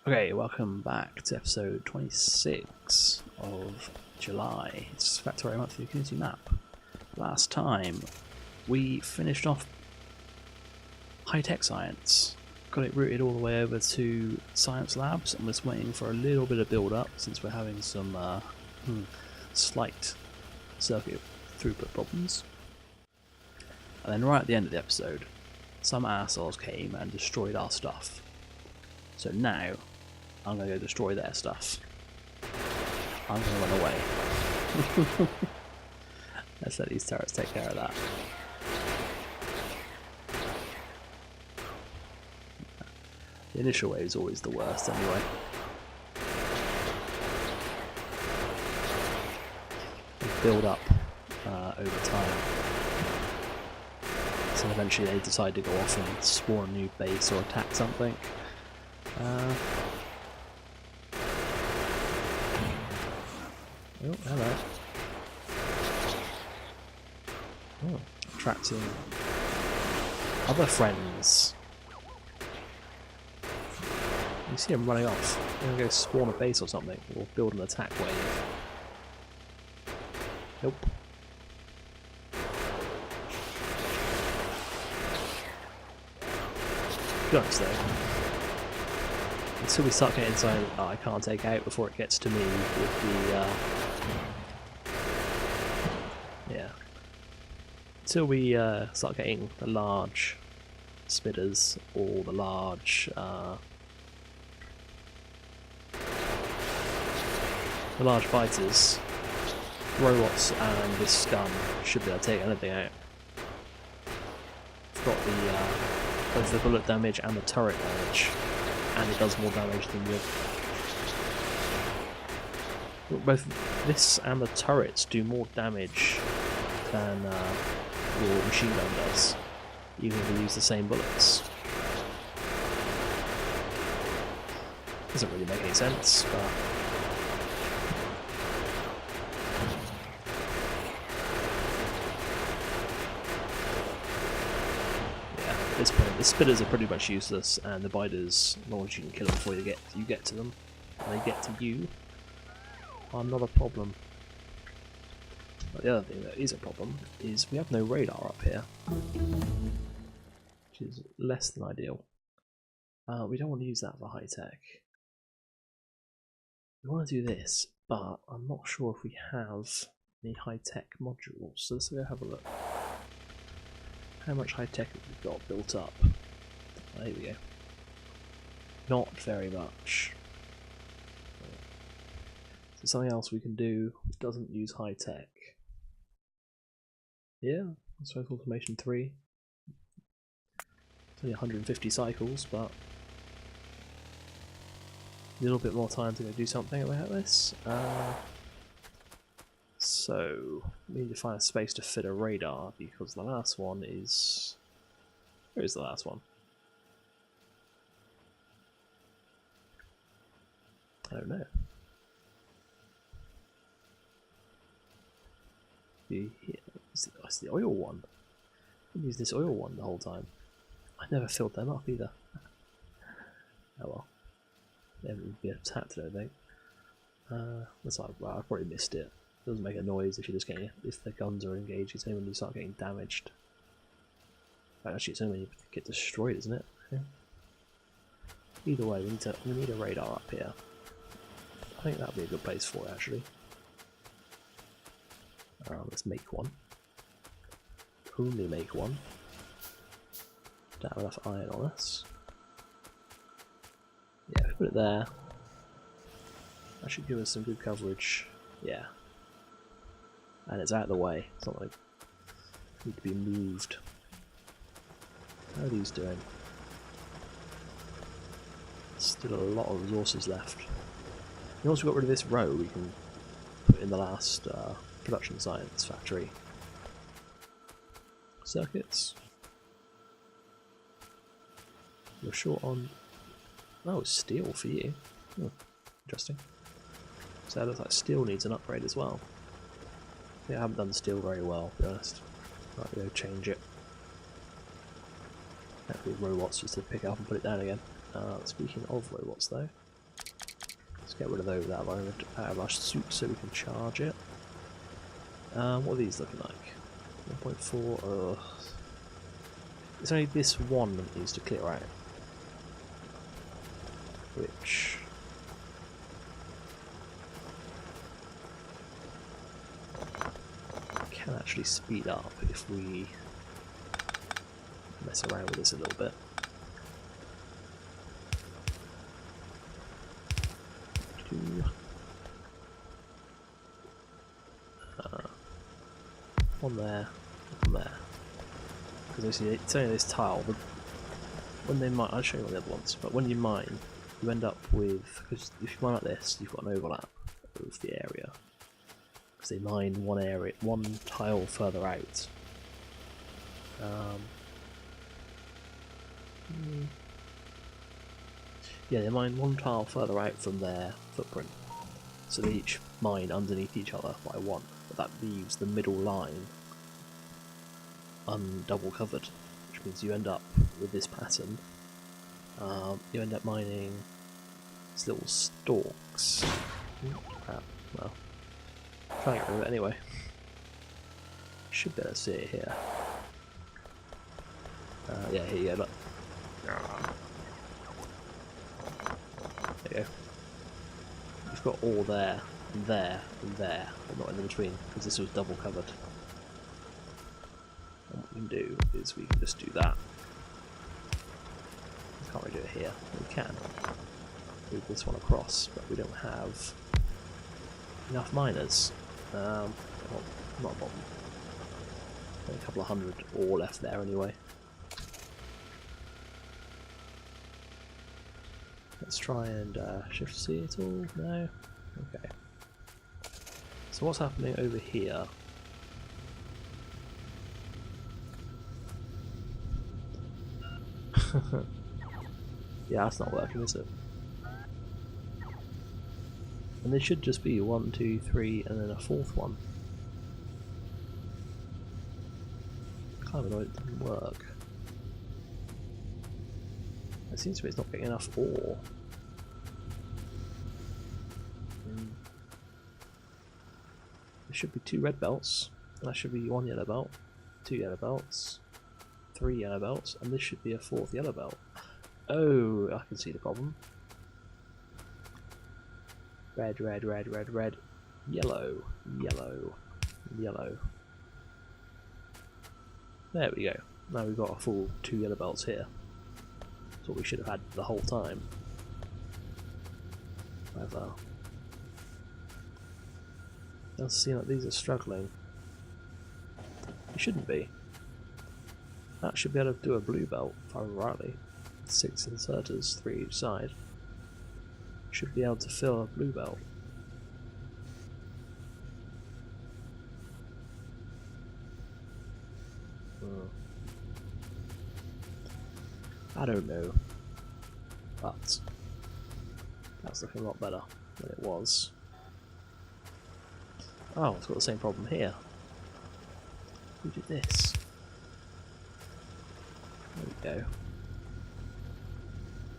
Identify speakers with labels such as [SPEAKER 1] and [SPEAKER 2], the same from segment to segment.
[SPEAKER 1] Okay, welcome back to episode 26 of July. It's Factorio monthly community map. Last time we finished off high-tech science, got it routed all the way over to science labs, and we're just waiting for a little bit of build-up since we're having some slight circuit throughput problems. And then right at the end of the episode, some assholes came and destroyed our stuff. So now I'm going to go destroy their stuff. I'm going to run away. Let's let these turrets take care of that. The initial wave is always the worst anyway. They build up over time. So eventually they decide to go off and spawn a new base or attack something. Oh, hello. Oh, attracting other friends. You see them running off. They're gonna go spawn a base or something, or build an attack wave. Nope. To be honest though, until we start getting something I can't take out before it gets to me with the yeah. Until we start getting the large spitters or the large biters, robots and this gun should be able to take anything out. It's got the both the bullet damage and the turret damage, and it does more damage than your... Both this and the turrets do more damage than your machine gun does, even if you use the same bullets. Doesn't really make any sense, but... At this point, the spitters are pretty much useless, and the biters, as long as you can kill them before you get to them, and they get to you, are not a problem. But the other thing that is a problem is we have no radar up here, which is less than ideal. We don't want to use that for high tech. We want to do this, but I'm not sure if we have any high tech modules, so let's go have a look. How much high tech have we got built up? Oh, here we go. Not very much. So something else we can do doesn't use high tech. Yeah, Smoke Automation 3. It's only 150 cycles, but a little bit more time to go do something about this. So, we need to find a space to fit a radar, because the last one is... Where is the last one? I don't know. It's the oil one. I've used this oil one the whole time. I never filled them up either. Oh well. They haven't been attacked, I don't think. That's like, well, I probably missed it. It doesn't make a noise if you're just getting, if the guns are engaged. It's only when you start getting damaged. Actually, it's only when you get destroyed, isn't it? Yeah. Either way, we need a radar up here. I think that'd be a good place for it, actually. Let's make one. Only make one. Don't have enough iron on us. Yeah, if we put it there. That should give us some good coverage. Yeah. And it's out of the way. It's not like it need to be moved. How are these doing? Still a lot of resources left. Once we've got rid of this row, we can put in the last production science factory. Circuits. You're short on... Oh, steel for you. Oh, interesting. So it looks like steel needs an upgrade as well. Yeah, I haven't done steel very well, to be honest. Might go change it. That'd be robots just to pick it up and put it down again. Speaking of robots though, get rid of those out of our suit so we can charge it. What are these looking like? 1.4. It's only this one that needs to clear out, which can actually speed up if we mess around with this a little bit. One there, one there. Because it's only this tile, but when they mine, I'll show you on the other ones, but when you mine, you end up with, because if you mine like this, you've got an overlap of the area. Because they mine one area, one tile further out. Yeah, they mine one tile further out from their footprint. So they each mine underneath each other by one, but that leaves the middle line undouble covered, which means you end up with this pattern. You end up mining these little stalks. Crap. Well, try and get rid of it anyway. Should be able to see it here. Yeah, here you go, look. There you go. You've got all there, and there, and there, but not in the between, because this was double covered. And what we can do is we can just do that. Can't really do it here. We can move this one across, but we don't have enough miners. Well, not a problem. Only a couple of hundred ore left there anyway. Let's try and shift C at all. No? Okay. So what's happening over here? Yeah, that's not working, is it? And there should just be 1, 2, 3, and then a fourth one. Kind of annoyed it didn't work. It seems to be it's not getting enough ore. There should be 2 red belts. That should be 1 yellow belt, 2 yellow belts, 3 yellow belts, and this should be a 4th yellow belt. Oh, I can see the problem. Red, red, red, red, red. Yellow, yellow, yellow. There we go. Now we've got a full 2 yellow belts here. That's what we should have had the whole time. However, it does seem like these are struggling. It shouldn't be. That should be able to do a blue belt, if I remember rightly. 6 inserters, 3 each side. Should be able to fill a blue belt. I don't know, but that's looking a lot better than it was. Oh, it's got the same problem here. Who did this? There we go.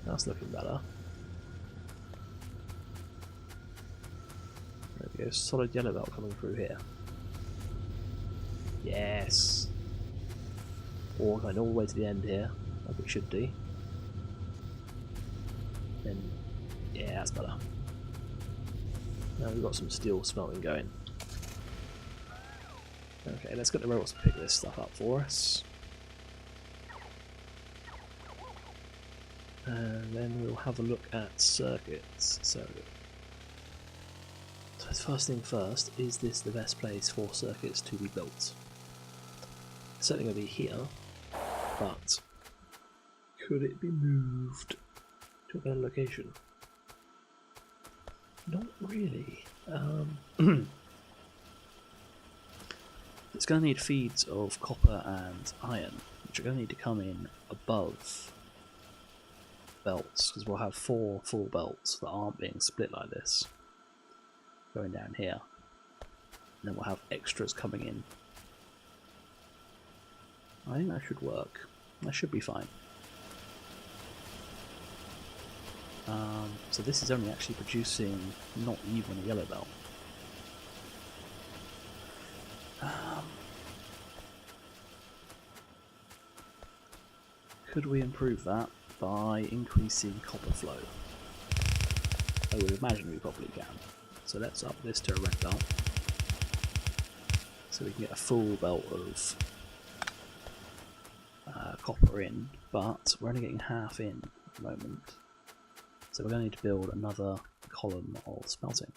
[SPEAKER 1] That's looking better. There we go, solid yellow belt coming through here. Yes! Or going all the way to the end here, like it should do. Then, yeah, that's better. Now we've got some steel smelting going. Okay, let's get the robots to pick this stuff up for us. And then we'll have a look at circuits. So first thing first, is this the best place for circuits to be built? It's certainly going to be here, but could it be moved to a better location? Not really. It's going to need feeds of copper and iron, which are going to need to come in above belts, because we'll have 4 full belts that aren't being split like this going down here, and then we'll have extras coming in. I think that should work. That should be fine. So this is only actually producing not even a yellow belt. Could we improve that by increasing copper flow? I would imagine we probably can. So let's up this to a red belt, so we can get a full belt of copper in, but we're only getting half in at the moment. So we're going to need to build another column of smelting.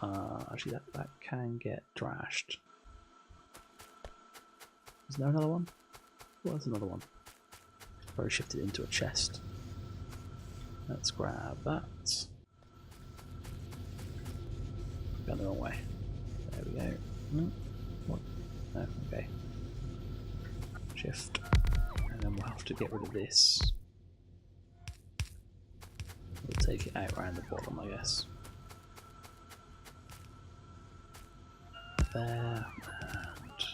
[SPEAKER 1] Actually, that can get trashed. Is there another one? Well, there's another one. Probably shifted into a chest. Let's grab that. Going the wrong way. There we go. What? No, okay. Shift. And then we'll have to get rid of this. We'll take it out around the bottom, I guess. There, and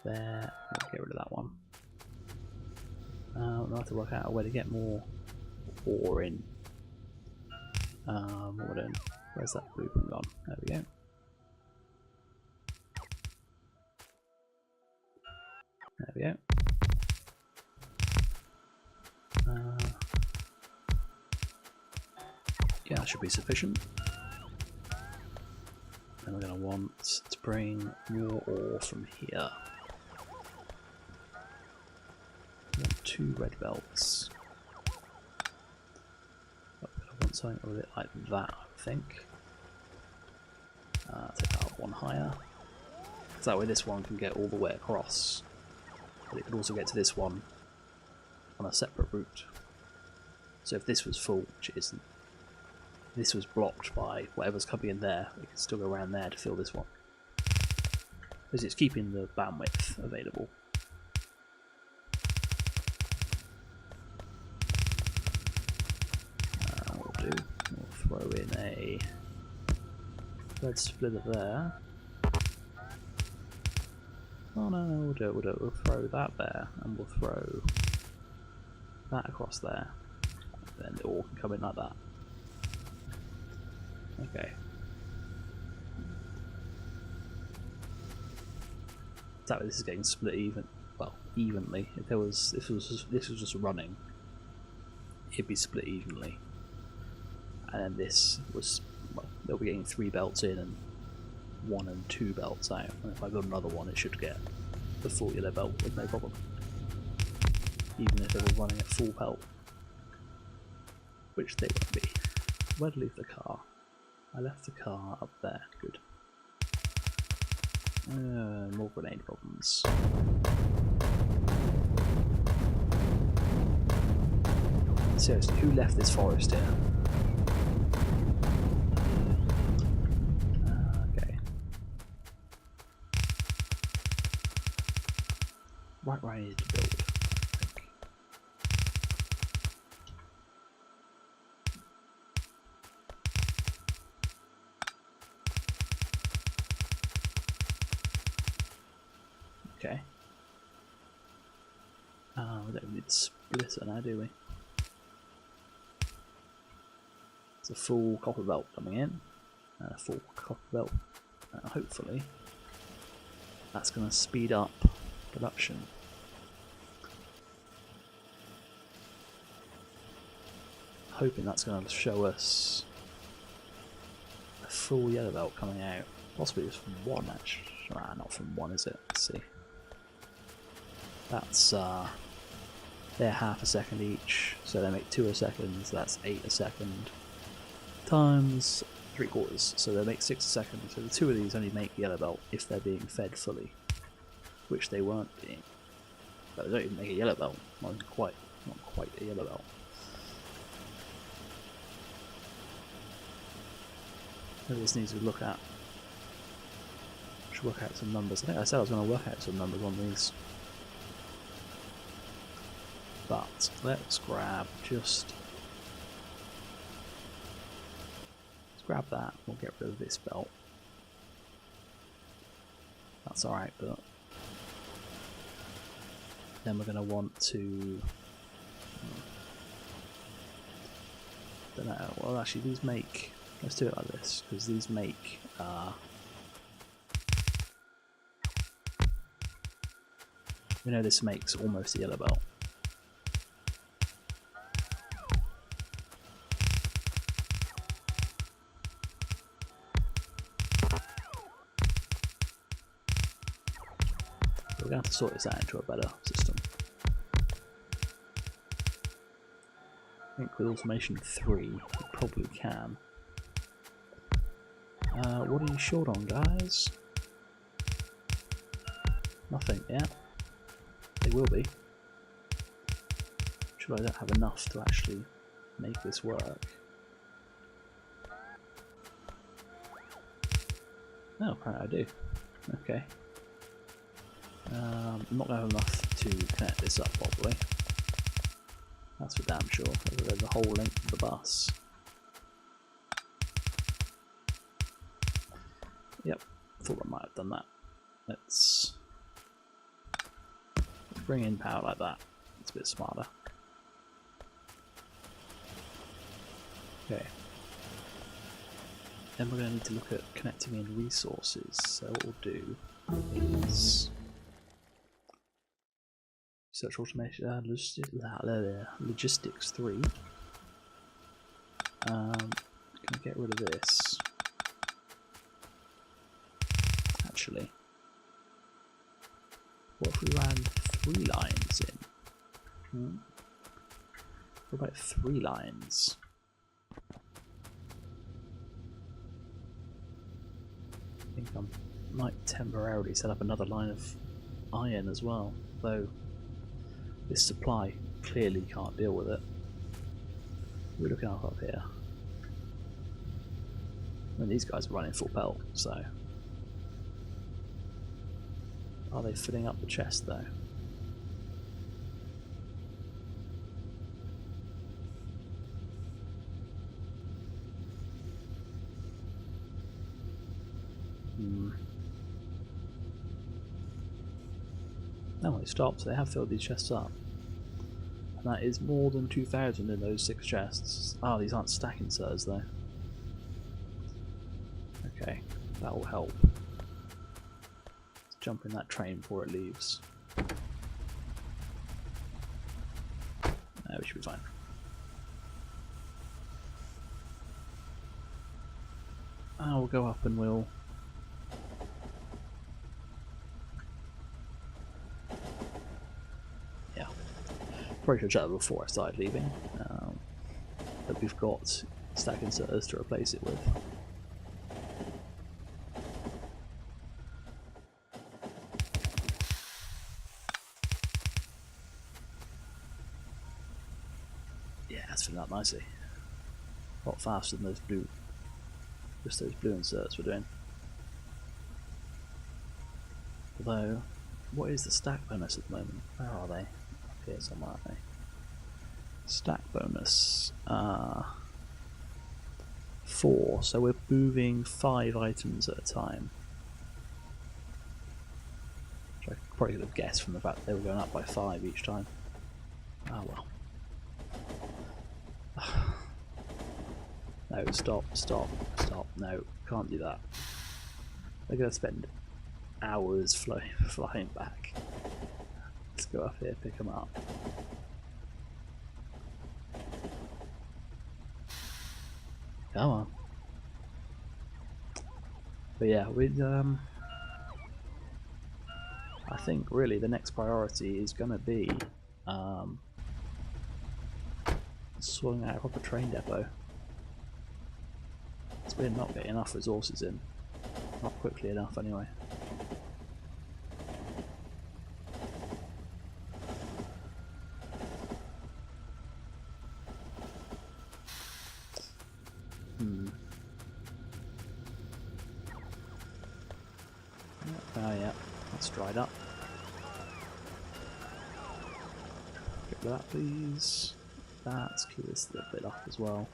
[SPEAKER 1] there. We'll get rid of that one. We'll have to work out a way to get more ore in. What we're doing. Where's that blueprint gone? There we go. There we go. Yeah, that should be sufficient. And we're going to want to bring more ore from here. We want 2 red belts. Oh, I want something a bit like that, I think. Take that up 1 higher. So that way this one can get all the way across. But it could also get to this one on a separate route. So if this was full, which it isn't, this was blocked by whatever's coming in there, we can still go around there to fill this one. Because it's keeping the bandwidth available. We'll throw in a red splitter there. Oh no, we'll do it. We'll throw that there, and we'll throw that across there. Then it all can come in like that. Okay. That way this is getting split evenly. If this was just running, it'd be split evenly. And then this was, well, they'll be getting 3 belts in and 1 and 2 belts out. And if I build another one, it should get the full yellow belt with no problem. Even if they were running at full pelt, which they won't be. Where to leave the car? I left the car up there. Good. More grenade problems. Seriously, who left this forest here? Okay. Right where I needed to build, I think. Okay. We don't need to split it now, do we? It's a full copper belt coming in, and a full copper belt. Hopefully, that's going to speed up production. Hoping that's going to show us a full yellow belt coming out. Possibly just from 1, actually. Not from 1, is it? Let's see. That's they're half a second each, so they make 2 a second, so that's 8 a second times 3/4, so they make 6 a second. So the 2 of these only make the yellow belt if they're being fed fully, which they weren't being. But they don't even make a yellow belt. Not quite a yellow belt. Maybe this needs to look at. Should work out some numbers. I think I said I was going to work out some numbers on these. But let's grab that. We'll get rid of this belt. That's alright, but then we're going to want to Don't know. Well, actually, these make. Let's do it like this because these make. We know this makes almost a yellow belt. We're going to have to sort this out into a better system. I think with automation 3, you probably can. What are you short on, guys? Nothing yet. They will be. Sure, I don't have enough to actually make this work. Oh, apparently I do. Okay. I'm not going to have enough to connect this up properly. That's for damn sure. There's a whole length of the bus. Yep, thought I might have done that. Let's bring in power like that. It's a bit smarter. Okay. Then we're going to need to look at connecting in resources. So what we'll do is search automation, logistics 3. Can I get rid of this? Actually, what if we ran 3 lines in? What about 3 lines? I think I might temporarily set up another line of iron as well, though this supply clearly can't deal with it. We're looking up here. I mean, these guys are running full pelt, so. Are they filling up the chest though? No, they stopped. They have filled these chests up. And that is more than 2,000 in those 6 chests. Ah, these aren't stack inserters though. Okay, that will help. Let's jump in that train before it leaves. We should be fine. We'll go up and we'll... Yeah. Probably should have chatted before I started leaving. But we've got stack inserters to replace it with. Yeah, that's filling up nicely. A lot faster than those blue, just those blue inserts we're doing. Although, what is the stack bonus at the moment? Where are they? Up here somewhere, aren't they? Stack bonus. 4, so we're moving 5 items at a time. Which I probably could have guessed from the fact that they were going up by 5 each time. Oh well. No, stop. No, can't do that. They're going to spend hours flying back. Let's go up here, pick them up. Come on. But yeah, with I think really the next priority is going to be sorting out a proper train depot. Because we're not getting enough resources in. Not quickly enough anyway. Oh yeah, that's dried up. Get rid of that please. Let's keep this a little bit up as well.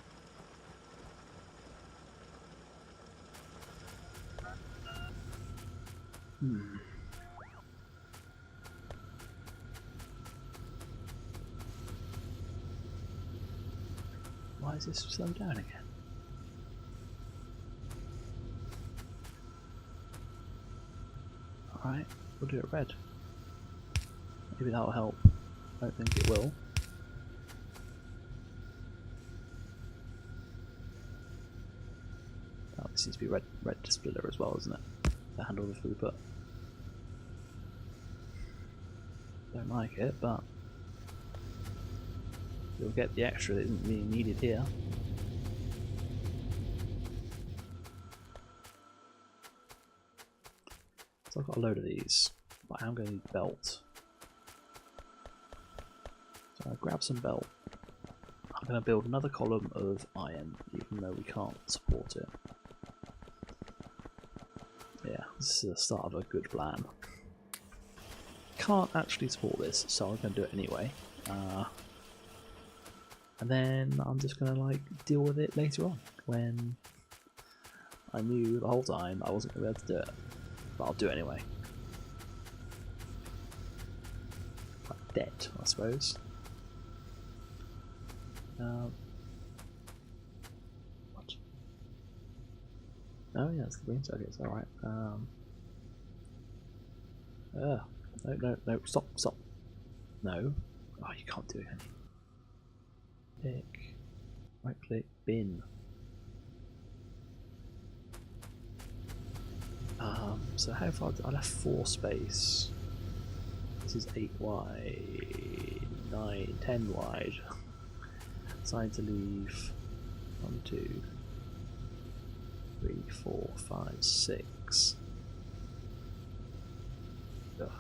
[SPEAKER 1] Why is this slowed down again? Alright, we'll do it red. Maybe that'll help. I don't think it will. Oh, this needs to be red splitter as well, isn't it? To handle the throughput. Don't like it, but you'll get the extra that isn't really needed here. So I've got a load of these, but I am going to need belt. So I'll grab some belt. I'm going to build another column of iron, even though we can't support it. Yeah, this is the start of a good plan. Can't actually support this, so I'm going to do it anyway. And then I'm just going to like deal with it later on, when I knew the whole time I wasn't going to be able to do it. But I'll do it anyway. Like debt, I suppose. What? Oh yeah, it's the green circuits, alright. No, stop. No. Oh, you can't do it, can you? Pick. Right click, bin. So how far? I left 4 space. This is 8 wide, 9, 10 wide. Decided to leave 1, 2, 3, 4, 5, 6. Ugh.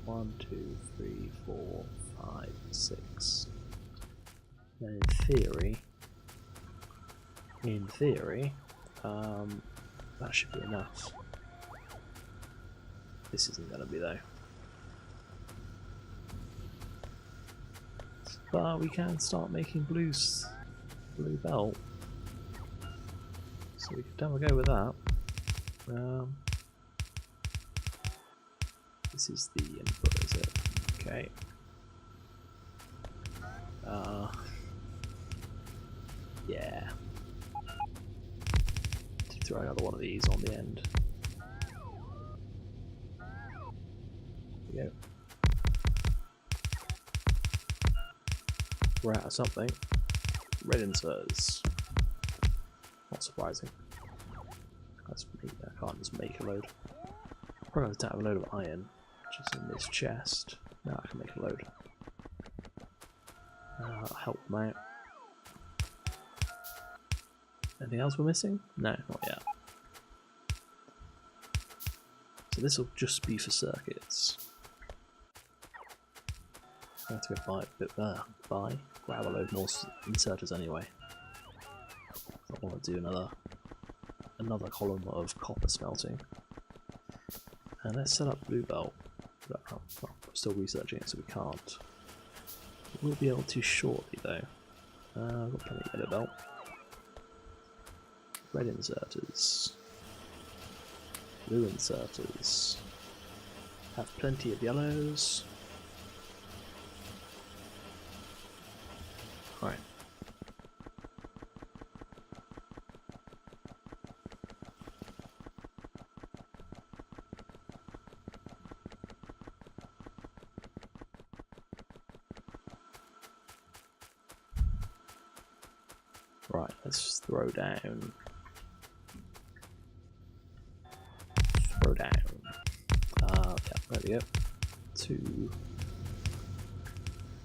[SPEAKER 1] 1, 2, 3, 4, 5, 6. And in theory, that should be enough. This isn't going to be though. But we can start making blue belt. So we can have a go with that. This is the input, is it? Okay. Yeah. Throw another one of these on the end. There we go. We're out of something. Red inserts. Not surprising. I can't just make a load. Probably have to have a load of iron, which is in this chest. Now I can make a load. That'll help them out. Anything else we're missing? No, not yet. So this will just be for circuits. I have to go grab a load more inserters anyway. I want to do another column of copper smelting. And let's set up blue belt. I'm still researching it, so we can't. We'll be able to shortly though. I've got plenty of yellow belt. Red inserters. Blue inserters. Have plenty of yellows. Alright. Right, let's throw down. Yeah, there we go. 2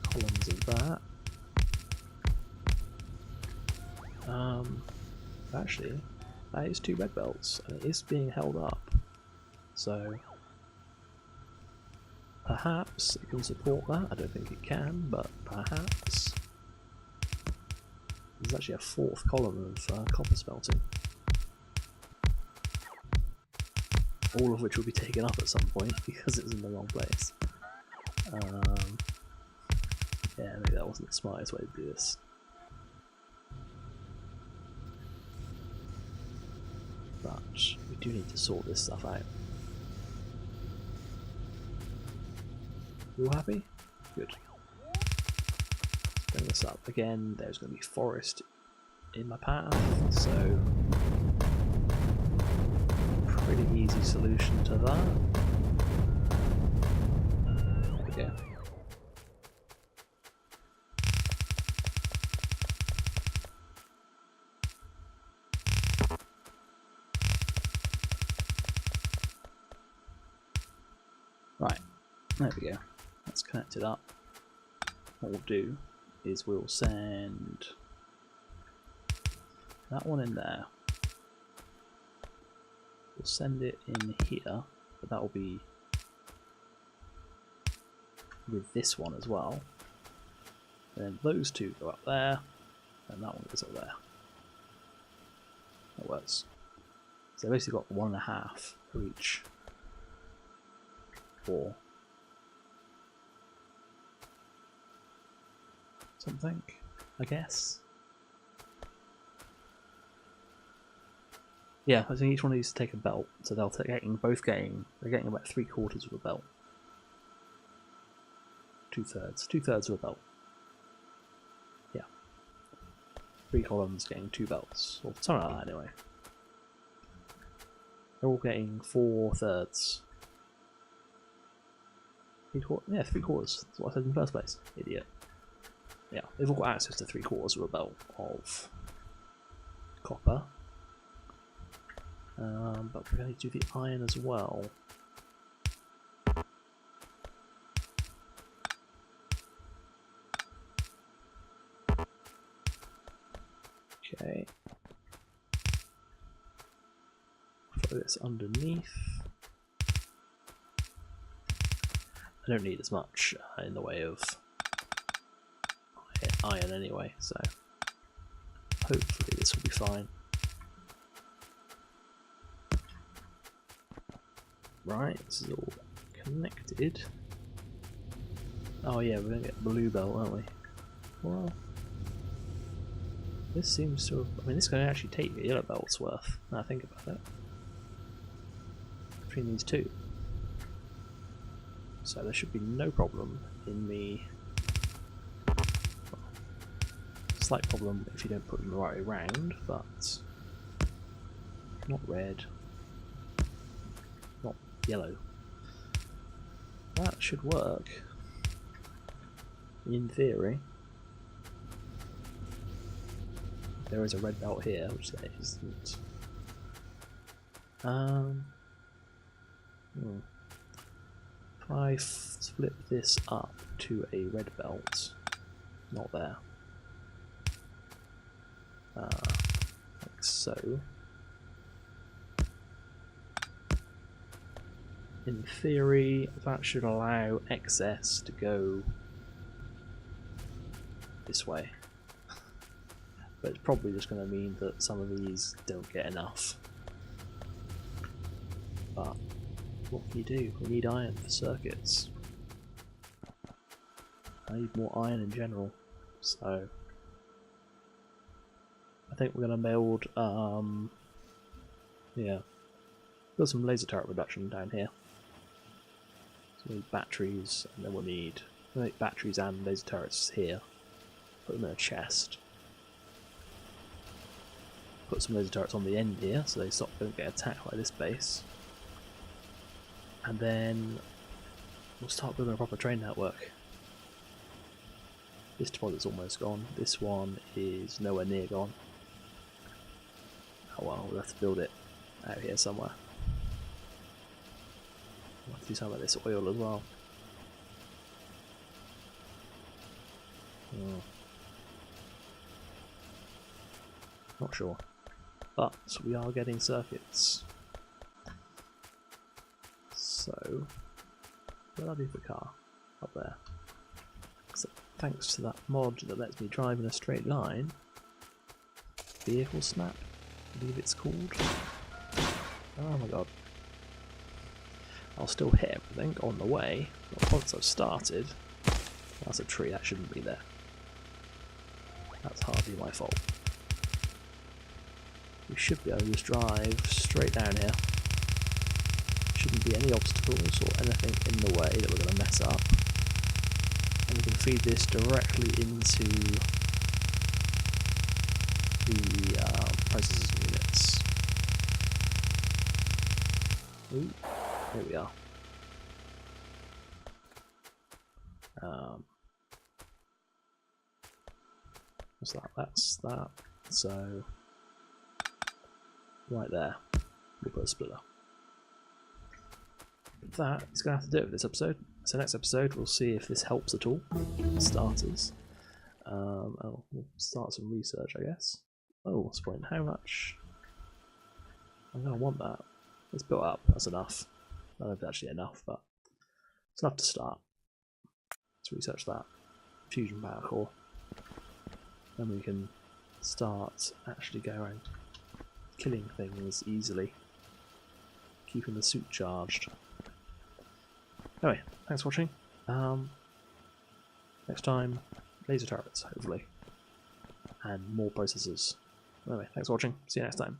[SPEAKER 1] columns of that. Actually, that is 2 red belts, and it is being held up. So, perhaps it can support that. I don't think it can, but perhaps. There's actually a 4th column of copper smelting. All of which will be taken up at some point because it's in the wrong place. Yeah, maybe that wasn't the smartest way to do this. But we do need to sort this stuff out. You all happy? Good. Let's bring this up. Again, there's going to be forest in my path, so pretty easy solution to that. There we go. Right, there we go. That's connected up. What we'll do is we'll send that one in there. We'll send it in here, but that will be with this one as well. And then those two go up there, and that one goes up there. That works. So I've basically got 1.5 for each 4. Something, I guess. Yeah, I think each one of these take a belt, so they're getting about 3/4 of a belt. 2/3 of a belt. Yeah. 3 columns getting 2 belts, or something like that anyway. They're all getting 4/3. 3/4, yeah, 3/4. That's what I said in the first place. Idiot. Yeah, they've all got access to 3/4 of a belt of copper. But we're going to do the iron as well. Okay. Throw this underneath. I don't need as much in the way of iron anyway, so hopefully this will be fine. Right, this is all connected. Oh yeah, we're going to get blue belt, aren't we? Well, this seems to have... I mean, this can actually take a yellow belt's worth, now I think about it. Between these two. So there should be no problem in me... Well, slight problem if you don't put them the right way round, but... Not red. Not yellow. That should work. In theory. There is a red belt here, which there isn't. If I flip this up to a red belt, not there. Like so. In theory, that should allow excess to go this way. But it's probably just going to mean that some of these don't get enough. But what can you do? We need iron for circuits. I need more iron in general. So I think we're going to build build some laser turret reduction down here. So we need batteries, and then we'll need batteries and laser turrets here. Put them in a chest. Put some laser turrets on the end here so they don't get attacked by this base. And then we'll start building a proper train network. This deposit's almost gone. This one is nowhere near gone. Oh well, we'll have to build it out here somewhere. We'll have to do something about this oil as well. Not sure. But we are getting circuits. So, where'll I leave the car? Up there. So, thanks to that mod that lets me drive in a straight line, vehicle snap, I believe it's called. Oh my god. I'll still hit everything on the way, but once I've started, that's a tree, that shouldn't be there. That's hardly my fault. We should be able to just drive straight down here. Shouldn't be any obstacles or anything in the way that we're going to mess up. And we can feed this directly into the processors units. Ooh, here we are. What's that? That's that. So right there, we put a splitter. That is going to have to do it for this episode. So next episode we'll see if this helps at all. Starters. We'll start some research, I guess. Oh, what's the point? How much? I'm going to want that. It's built up. That's enough. I don't know if it's actually enough, but it's enough to start. Let's research that. Fusion power core. Then we can start actually going around killing things easily. Keeping the suit charged. Anyway, thanks for watching. Next time, laser turrets, hopefully. And more processors. Anyway, thanks for watching. See you next time.